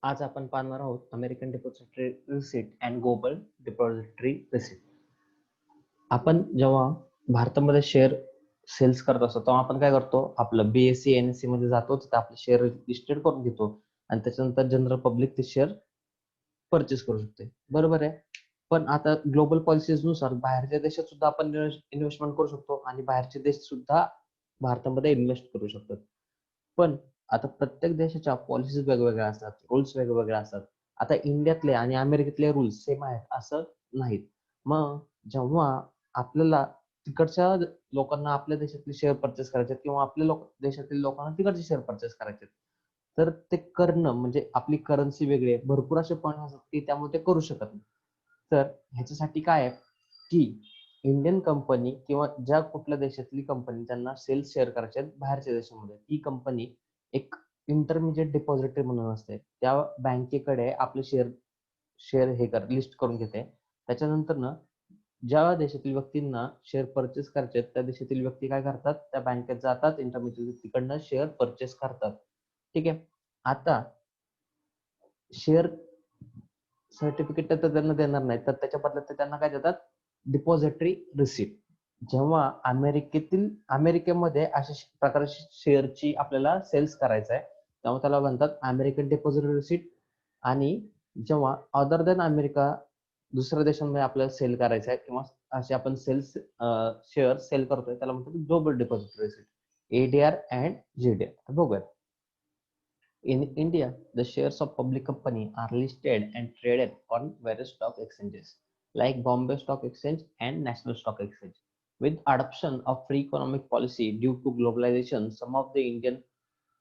आज आपण पाहणार आहोत American depository receipt and global depository receipt. आपण जेव्हा भारतामध्ये शेअर सेल्स करत असतो तेव्हा आपण काय करतो, आपलं BSE NSE मध्ये जातो, तिथे आपले शेअर लिस्टेड करून घेतो आणि त्याच्यानंतर जनरल पब्लिक ते शेअर परचेस करू शकते. बरोबर आहे. पण आता ग्लोबल पॉलिसीज नुसार बाहेरच्या देशात सुद्धा आपण इन्व्हेस्टमेंट करू शकतो आणि बाहेरचे देश सुद्धा भारतामध्ये इन्व्हेस्ट करू शकतात. पण आता प्रत्येक देशाच्या पॉलिसीज वेगवेगळ्या असतात, रूल्स वेगवेगळे असतात. आता इंडियातले आणि अमेरिकेतले रूल्स सेम आहेत असं नाहीत. मग जेव्हा आपल्याला तिकडच्या लोकांना आपल्या देशातले शेअर परचेस करायचे किंवा आपल्या देशातील लोकांना तिकडचे शेअर परचेस करायचे, तर ते करणं म्हणजे आपली करन्सी वेगळी आहे. भरपूर असे पॉईंट असतात की त्यामुळे ते करू शकत नाही. तर ह्याच्यासाठी काय आहे की इंडियन कंपनी किंवा ज्या कुठल्या देशातली कंपनी त्यांना सेल्स शेअर करायचे आहेत बाहेरच्या देशामध्ये, ती कंपनी एक इंटरमिजिएट डिपॉझिटरी म्हणून असते. त्या बँकेकडे आपले शेअर शेअर लिस्ट करून घेते. त्याच्यानंतर ना ज्या देशातील व्यक्तींना शेअर परचेस करायचे आहेत, त्या देशातील व्यक्ती काय करतात, त्या बँकेत जातात, इंटरमिजिएट तिकडनं शेअर परचेस करतात. ठीक आहे. आता शेअर सर्टिफिकेट तर त्यांना देणार नाही, तर त्याच्या बदल्यात ते त्यांना काय देतात, डिपॉझिटरी रिसिट. जेव्हा अमेरिकेमध्ये अशा प्रकारची शेअरची आपल्याला सेल्स करायचं आहे, तेव्हा त्याला म्हणतात अमेरिकन डिपॉझिटरी रिसिट. आणि जेव्हा अदर दॅन अमेरिका दुसऱ्या देशांमध्ये आपल्याला सेल करायचं आहे किंवा असे आपण शेअर सेल करतोय, त्याला म्हणतात global depository receipt, ADR and GDR. बघूया. In India, the shares of public company are listed and traded on various stock exchanges like Bombay Stock Exchange and National Stock Exchange. With adoption of free economic policy due to globalization, some of the Indian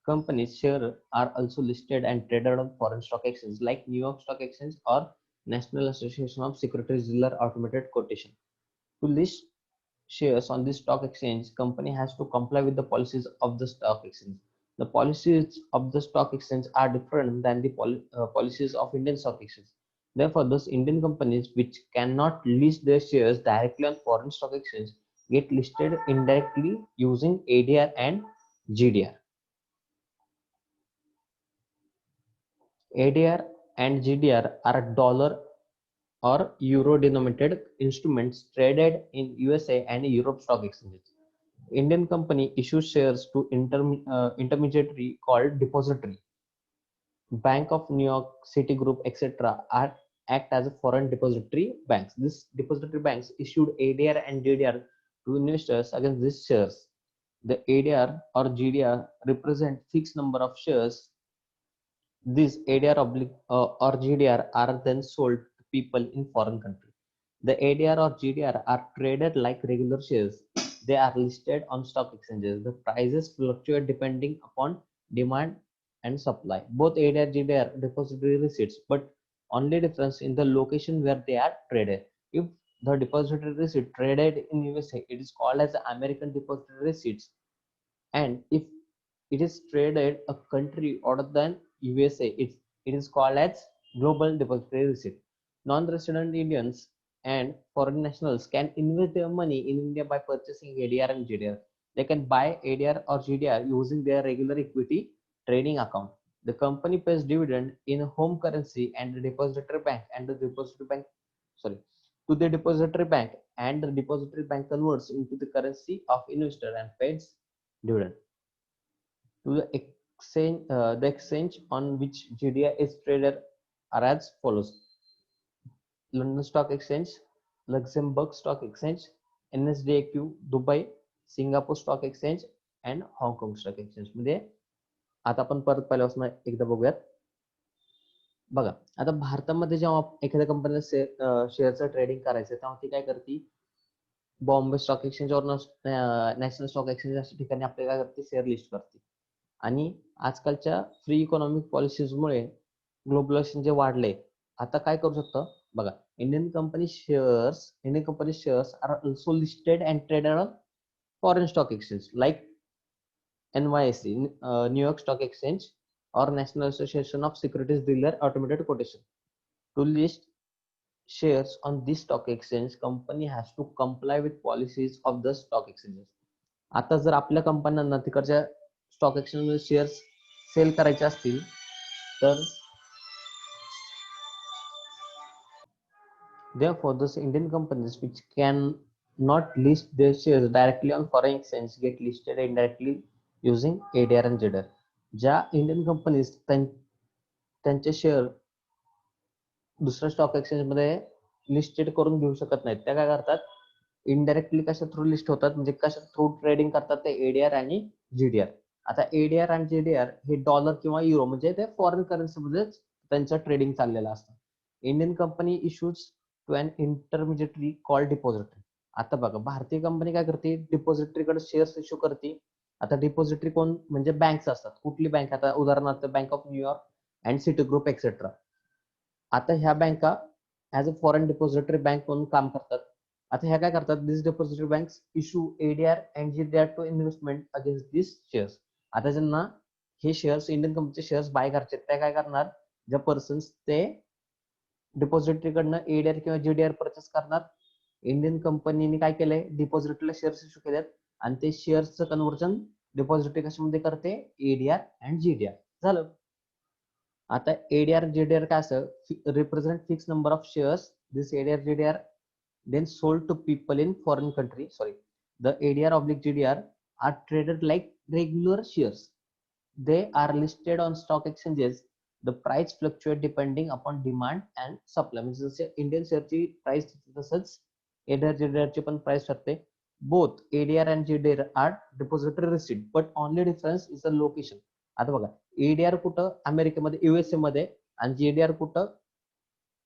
companies' shares are also listed and traded on foreign stock exchanges like New York Stock Exchange or National Association of Securities Dealer Automated Quotation. To list shares on this stock exchange, company has to comply with the policies of the stock exchange. The policies of the stock exchange are different than the policies of Indian stock exchange. Therefore, those Indian companies which cannot list their shares directly on foreign stock exchange get listed indirectly using ADR and GDR. ADR and GDR are dollar or euro denominated instruments traded in USA and Europe stock exchanges. Indian company issues shares to intermediary called depository. Bank of New York, Citigroup, etc. act as a foreign depository banks. These depository banks issued ADR and GDR to investors against these shares. The ADR or GDR represent fixed number of shares. These ADR or GDR are then sold to people in foreign country. The ADR or GDR are traded like regular shares. They are listed on stock exchanges. The prices fluctuate depending upon demand and supply. Both ADR and GDR are depository receipts, but only difference in the location where they are traded. If the depository receipt traded in USA, it is called as American depository receipts, and if it is traded a country other than USA, it is called as global depository receipt. Non-resident Indians and foreign nationals can invest their money in India by purchasing ADR and GDR. They can buy ADR or GDR using their regular equity trading account. The company pays dividend in home currency and the depository bank and the depository bank sorry to the depository bank, and the depository bank converts into the currency of investor and pays dividend to the exchange on which GDR is traded are as follows: London Stock Exchange, Luxembourg Stock Exchange, NSDAQ Dubai, Singapore Stock Exchange and Hong Kong Stock Exchange. मध्ये आता आपण परत पहिल्यापासून एकदा बघूयात. बघा, आता भारतामध्ये जेव्हा एखाद्या कंपनीला शेअरचं ट्रेडिंग करायचं तेव्हा ती काय करते, बॉम्बे स्टॉक एक्सचेंज और नॅशनल स्टॉक एक्सचेंज अशा ठिकाणी आपल्याला काय करते, शेअर लिस्ट करते. आणि आजकालच्या फ्री इकॉनॉमिक पॉलिसीजमुळे ग्लोबलायझेशन जे वाढले, आता काय करू शकतं बघा, Indian company shares are also listed and traded on foreign stock exchange like NYSE, New York Stock Exchange or National Association of Securities Dealer Automated Quotation. To list shares on this stock exchange, company has to comply with policies of the stock exchanges. आता जर आपल्या कंपन्यांना तिकडच्या stock exchange मध्ये shares sale करायचे असतील तर Therefore, those Indian companies which can not list their shares directly on foreign exchange get listed indirectly using ADR and GDR. ज्या इंडियन कंपनीज त्यांचे शेअर दुसऱ्या स्टॉक एक्सचेंज मध्ये लिस्टेड करून घेऊ शकत नाहीत, त्या काय करतात, इनडायरेक्टली कशा थ्रू लिस्ट होतात, म्हणजे कशा थ्रू ट्रेडिंग करतात, ते एडीआर आणि जीडीआर. आता एडीआर आणि जीडीआर हे डॉलर किंवा युरो म्हणजे ते फॉरेन करन्सीमध्येच त्यांचं ट्रेडिंग चाललेलं असतं. Indian company issues to an intermediary call depository. आता बघा, भारतीय कंपनी काय करते, डिपॉझिटरीकडे शेअर्स इश्यू करते. आता डिपॉझिटरी कोण, म्हणजे बँक्स असतात. कुठली बँक, आता उदाहरणार्थ bank of New York and Citigroup etcetera. आता ह्या बँका as a foreign depository bank म्हणून काम करतात. आता ह्या काय करतात, this depository banks issue ADR and GDR to investment against this shares. आता ज्यांना हे शेअर्स, इंडियन कंपनीचे शेअर्स बाय करायचे, त्या काय करणार, ज्या पर्सन्स ते डिपॉझिटरीकडनं एडीआर किंवा जीडीआर परचेस करणार. इंडियन कंपनीने काय केलंय, डिपॉझिटरीला शेअर्स इश्यू केलेत आणि ते शेअर्सचं कन्व्हर्जन डिपॉझिटरी कशामध्ये करते, एडीआर अँड जीडीआर झालं. आता एडीआर जीडीआर काय असं, represent fix number of shares. This ADR GDR then sold to people in foreign country. Sorry, the ADR oblique GDR are traded like regular shares. They are listed on stock exchanges. The price fluctuate depending upon demand and supply. म्हणजे जसे Indian शेअरची price तसंच ADR GDR ची पण price ठरते. Both ADR and GDR are depository receipt, but only difference is the location. आता बघा, ADR कुठं, अमेरिकेमध्ये, युएसए मध्ये, आणि जीडीआर कुठं,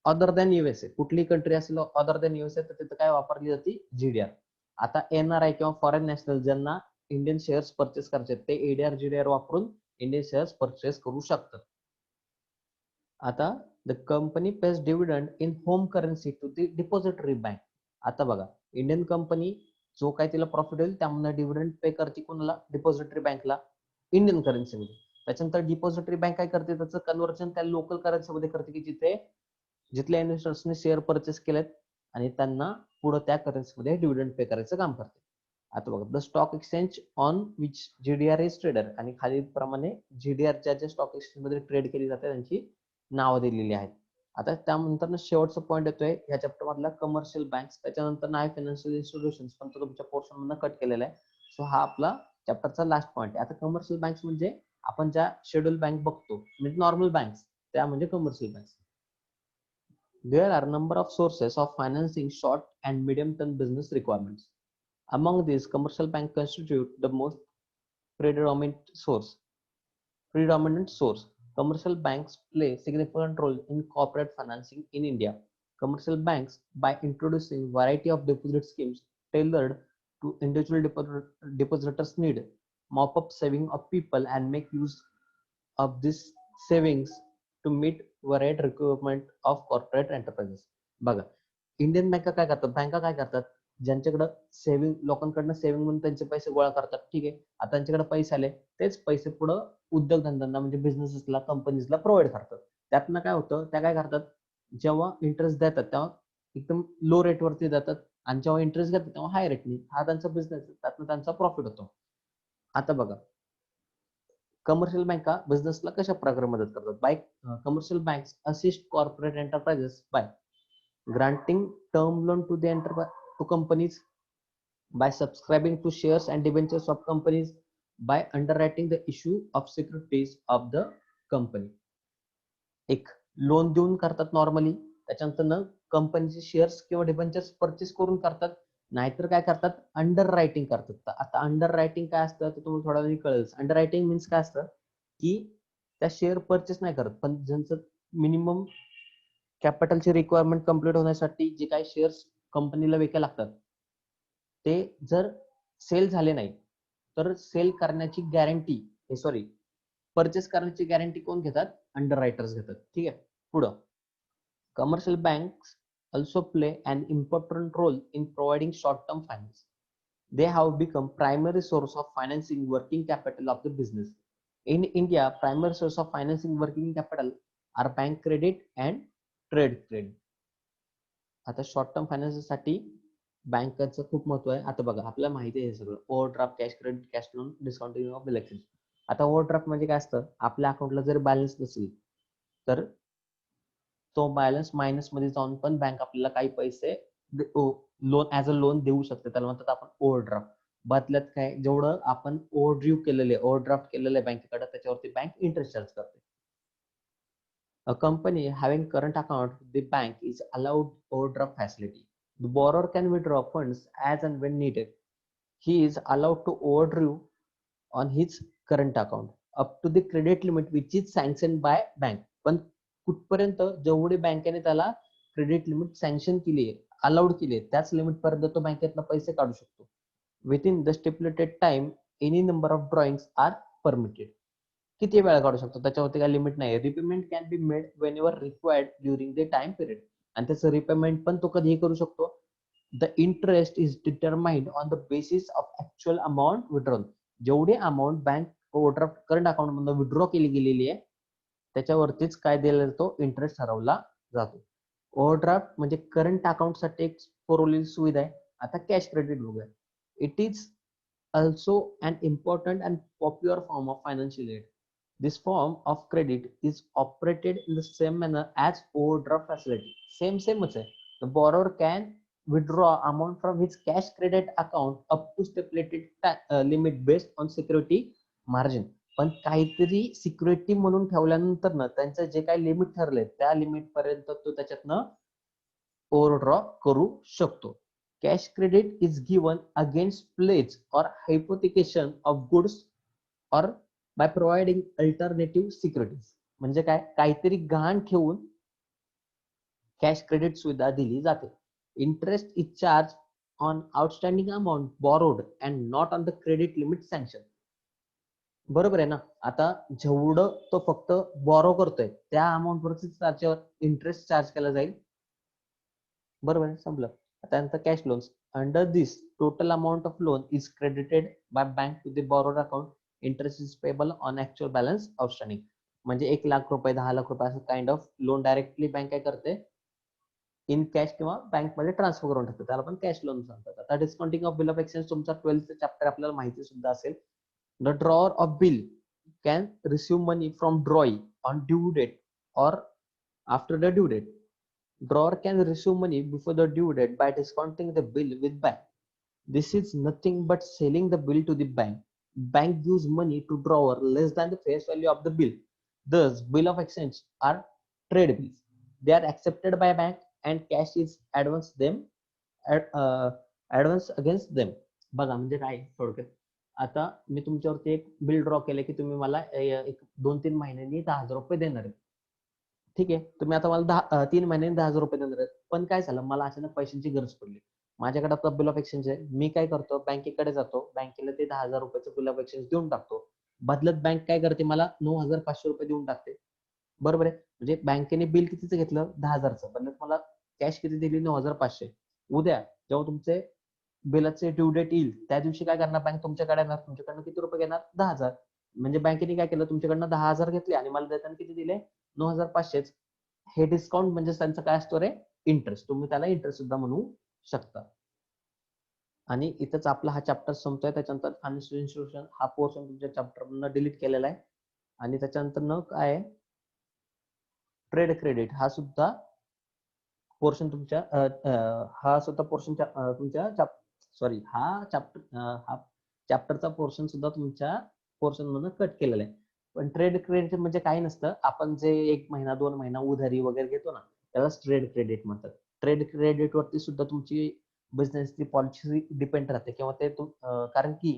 अदर दॅन युएसए. कुठली कंट्री असेल अदर दॅन युएसए, तर तिथं काय वापरली जाते, जीडीआर. आता एनआरआय किंवा फॉरेन नॅशनल ज्यांना इंडियन शेअर्स परचेस करायचे, ते एडीआर जीडीआर वापरून इंडियन शेअर्स परचेस करू शकतात. आता the company pays dividend in home currency to the depository bank. आता बघा, इंडियन कंपनी जो काय तिला प्रॉफिट होईल त्यामुळे डिव्हिडंड पे करते कोणाला, डिपॉझिटरी बँकला, इंडियन करन्सीमध्ये. त्याच्यानंतर डिपॉझिटरी बँक काय करते, त्याचं कन्व्हर्जन त्या लोकल करन्सीमध्ये करते, की जिथे जिथल्या इन्व्हेस्टर्सने शेअर परचेस केलेत आणि त्यांना पुढे त्या करन्सीमध्ये डिव्हिडंड पे करायचं काम करते. आता बघा, the stock exchange on which GDR is trader, आणि खाली प्रमाणे जीडीआर ज्या स्टॉक एक्सचेंज मध्ये ट्रेड केली जाते त्यांची नावं दिलेली आहेत. आता त्यानंतर शेवटचा पॉईंट येतोय ह्या चॅप्टर मधला, कमर्शियल बँक्स. त्याच्यानंतर नाही फायनान्शियल इन्स्टिट्यूशन्स, पण तो तुमच्या पोर्शन मधून कट केलेला आहे. सो हा आपला चॅप्टरचा लास्ट पॉईंट आहे. आता कमर्शियल बँक्स म्हणजे आपण ज्या शेड्यूल बँक बघतो, म्हणजे नॉर्मल बँक्स, त्या म्हणजे commercial banks. There are a number of sources of financing short and medium-term business requirements. Among these, commercial banks constitute the most predominant source. Commercial banks play a significant role in corporate financing in India. Commercial banks, by introducing a variety of deposit schemes tailored to individual depositors' need, mop up saving of people and make use of these savings to meet varied requirement of corporate enterprises. बघा, Indian बँका काय करतात, ज्यांच्याकडे saving, लोकांकडनं saving म्हणून त्यांचे पैसे गोळा करतात, ठीक आहे. आता त्यांच्याकडे पैसे आले, तेच पैसे पुढे उद्योगधंद्यांना, म्हणजे बिझनेसेसला, कंपनीजला प्रोव्हाइड करतात. त्यातनं काय होतं, त्या काय करतात, जेव्हा इंटरेस्ट देतात तेव्हा एकदम लो रेटवरती देतात, आणि जेव्हा इंटरेस्ट घेतात तेव्हा हाय रेटनी. हा त्यांचा बिझनेस, त्यातनं त्यांचा प्रॉफिट होतो. आता बघा, कमर्शियल बँका बिझनेसला कशा प्रकारे मदत करतात, by commercial banks assist corporate enterprises by granting term loan to the enterprise to companies, by subscribing to shares and debentures of companies, by underwriting the issue of securities of the company. एक loan देऊन करतात normally, त्याच्यानंतर कंपनीचे shares किंवा debentures purchase करून करतात, नाहीतर काय करतात, अंडर रायटिंग करतात. आता अंडर रायटिंग काय असतं ते तुम्हाला थोड्या वेळी कळेल. अंडर रायटिंग मीन्स काय असतं, की त्या शेअर परचेस नाही करत, पण ज्यांचं मिनिमम कॅपिटलची रिक्वायरमेंट कम्प्लीट होण्यासाठी जे काही शेअर्स कंपनीला विकायला लागतात, ते जर सेल झाले नाही, तर सेल करण्याची गॅरंटी, परचेस करण्याची गॅरंटी कोण घेतात, अंडर रायटर्स घेतात. ठीक आहे. पुढं, commercial banks also play an important role in providing short-term finance. They have become primary source of financing working capital of the business. In India, primary source of financing working capital are bank credit and trade credit. आता short term फायनान्ससाठी बँकाचं खूप महत्व आहे. आता बघा, आपल्याला माहिती आहे सगळं, overdraft, cash credit, cash loan, discounting of election. आता ओव्हरड्राफ्ट म्हणजे काय असतं, आपल्या अकाउंटला जर बॅलन्स नसेल तर तो बॅलन्स मायनस मध्ये जाऊन पण बँक आपल्याला काही पैसे लोन ऍज अ लोन देऊ शकते. त्याला म्हणतात आपण ओव्हरड्राफ्ट. बदल्यात काय, जेवढं आपण ओव्हरड्राफ्ट केलेले बँकेकडे त्याच्यावरती बँक इंटरेस्ट चार्ज करते. A company having current account with the bank is allowed overdraft facility. The borrower can withdraw funds as and when needed. He is allowed to overdraw on his current account up to the credit limit which is sanctioned by bank. पण कुठपर्यंत, जेवढे बँकेने त्याला credit limit sanction केली आहे, allowed केली आहे, त्याच लिमिट पर्यंत तो बँकेतनं पैसे काढू शकतो. Within the stipulated time any number of drawings are permitted. किती वेळा काढू शकतो त्याच्यावरती काही लिमिट नाही. Repayment can be made whenever required during the time period. आणि त्याचं रिपेमेंट पण तो कधीही करू शकतो. The interest is determined on the basis of actual amount withdrawal. जेवढी amount bank overdraft current account मधून विड्रॉ केली गेलेली आहे त्याच्यावरतीच काय दिला जातो, इंटरेस्ट ठरवला जातो. ओव्हरड्राफ्ट म्हणजे करंट अकाउंट साठी एक पुरवलेली सुविधा आहे. आता कॅश क्रेडिट बघूया. It is also an important and popular form of financial aid. This form of credit is operated in the same manner as overdraft facility. Same है. The borrower can withdraw amount from his cash credit account up to stipulated limit based on security margin. पण काहीतरी security म्हणून ठेवल्यानंतर ना त्यांचं जे काही limit ठरले त्या लिमिट पर्यंत तो त्याच्यातनं ओव्हरड्रॉ करू शकतो. Cash credit is given against pledge or hypothecation of goods or by providing alternative securities. म्हणजे काय, काहीतरी गहाण ठेवून कॅश क्रेडिट सुविधा दिली जाते. Interest is charge on outstanding amount borrowed and not on the credit limit sanction. बरोबर आहे ना. आता जेवढं तो फक्त बॉरो करतोय त्या अमाऊंट वरती त्याच्यावर इंटरेस्ट चार्ज केला जाईल. बरोबर आहे, संपलं. त्यानंतर cash loans. Under this, total amount of loan is credited by bank to the borrower account. Interest is payable on actual balance outstanding. म्हणजे 1,00,000 रुपये 10,00,000 रुपये असं kind of loan directly bank काय करते, इन कॅश किंवा बँक मध्ये transfer करून टाकते. त्याला पण कॅश लोन सांगतात. आता discounting of bill of exchange तुमचा 12th चॅप्टर आपल्याला माहिती सुद्धा असेल. The drawer of bill can receive money from drawee on due date or after the due date. Drawer can receive money before the due date by discounting the bill with bank. This is nothing but selling the bill to the bank. Bank gives money to drawer less than the face value of the bill. Thus, bill of exchange are trade bills. They are accepted by bank and cash is advance against them. बघा म्हणजे काय थोडक्यात. आता मी तुमच्यावरती एक bill draw केले की तुम्ही मला एक 2-3 महिन्यांनी 10,000 रुपये देणार आहे. ठीक आहे, तुम्ही आता मला 3 महिन्यांनी 10,000 रुपये देणार आहेत. पण काय झालं, मला अचानक पैशांची गरज पडली. माझ्याकडे आता बिल ऑफ एक्सचेंज आहे. मी काय करतो, बँकेकडे जातो, बँकेला ते 10,000 रुपयाचं बिल ऑफ एक्सचेंज देऊन टाकतो. बदल्यात बँक काय करते, मला 9,500 रुपये देऊन टाकते. बरोबर आहे. म्हणजे बँकेने बिल कितीचं घेतलं, 10,000चं. बदल्यात मला कॅश किती दिली, 9,500. उद्या जेव्हा तुमचे बिलाचे ड्यू डेट येईल त्या दिवशी काय करणार, बँक तुमच्याकडे येणार, तुमच्याकडनं किती रुपये घेणार, 10,000. म्हणजे बँकेने काय केलं, तुमच्याकडनं 10,000 घेतले आणि मला देताना किती दिले, 9,500. हे डिस्काउंट म्हणजे त्यांचं काय असतो रे, इंटरेस्ट. तुम्ही त्याला इंटरेस्ट सुद्धा म्हणू शकता. आणि इथंच आपला हा चॅप्टर संपतोय. त्याच्यानंतर फायनान्शियल इन्स्टिट्यूशन हा पोर्शन तुमच्या चॅप्टर मधून डिलीट केलेला आहे. आणि त्याच्यानंतर न काय, ट्रेड क्रेडिट हा सुद्धा पोर्शन तुमच्या हा सुद्धा पोर्शन तुमच्या सॉरी हा चॅप्टरचा पोर्शन सुद्धा तुमच्या पोर्शन मधून कट केलेला आहे. पण ट्रेड क्रेडिट म्हणजे काही नसतं. आपण जे 1 महिना 2 महिना उधारी वगैरे घेतो ना त्यालाच ट्रेड क्रेडिट म्हणतात. ट्रेड क्रेडिट वरती सुद्धा तुमची बिझनेसची पॉलिसी डिपेंड राहते किंवा ते कारण की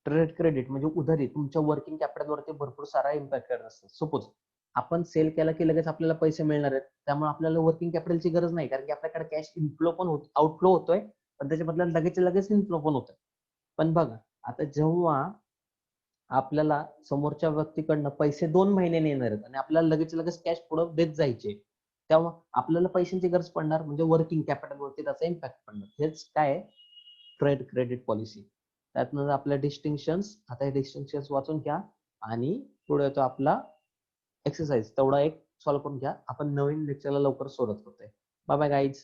ट्रेड क्रेडिट म्हणजे उधारी तुमच्या वर्किंग कॅपिटल वरती भरपूर सारा इम्पॅक्ट करत असतो. सपोज आपण सेल केला की लगेच आपल्याला पैसे मिळणार आहेत, त्यामुळे आपल्याला वर्किंग कॅपिटलची गरज नाही, कारण की आपल्याकडे कॅश इनफ्लो पण आउटफ्लो होतोय, पण त्याच्या बदल्यात लगेच इनफ्लो पण होतोय. पण बघा आता जेव्हा आपल्याला समोरच्या व्यक्तीकडनं पैसे 2 महिन्याने येणार आहेत आणि आपल्याला लगेच कॅश पुढे देत जायचे, तेव्हा आपल्याला पैशांची गरज पडणार, म्हणजे वर्किंग कॅपिटल वरती त्याचा इम्पॅक्ट पडणार. हेच काय, ट्रेड क्रेडिट पॉलिसी. त्यातनं आपल्या डिस्टिंक्शन्स, आता हे डिस्टिंक्शन्स वाचून घ्या आणि पुढे येतो आपला एक्सरसाइज, तेवढा एक सॉल्व्ह करून घ्या. आपण नवीन लेक्चरला लवकर सोडत होतोय. Bye bye guys.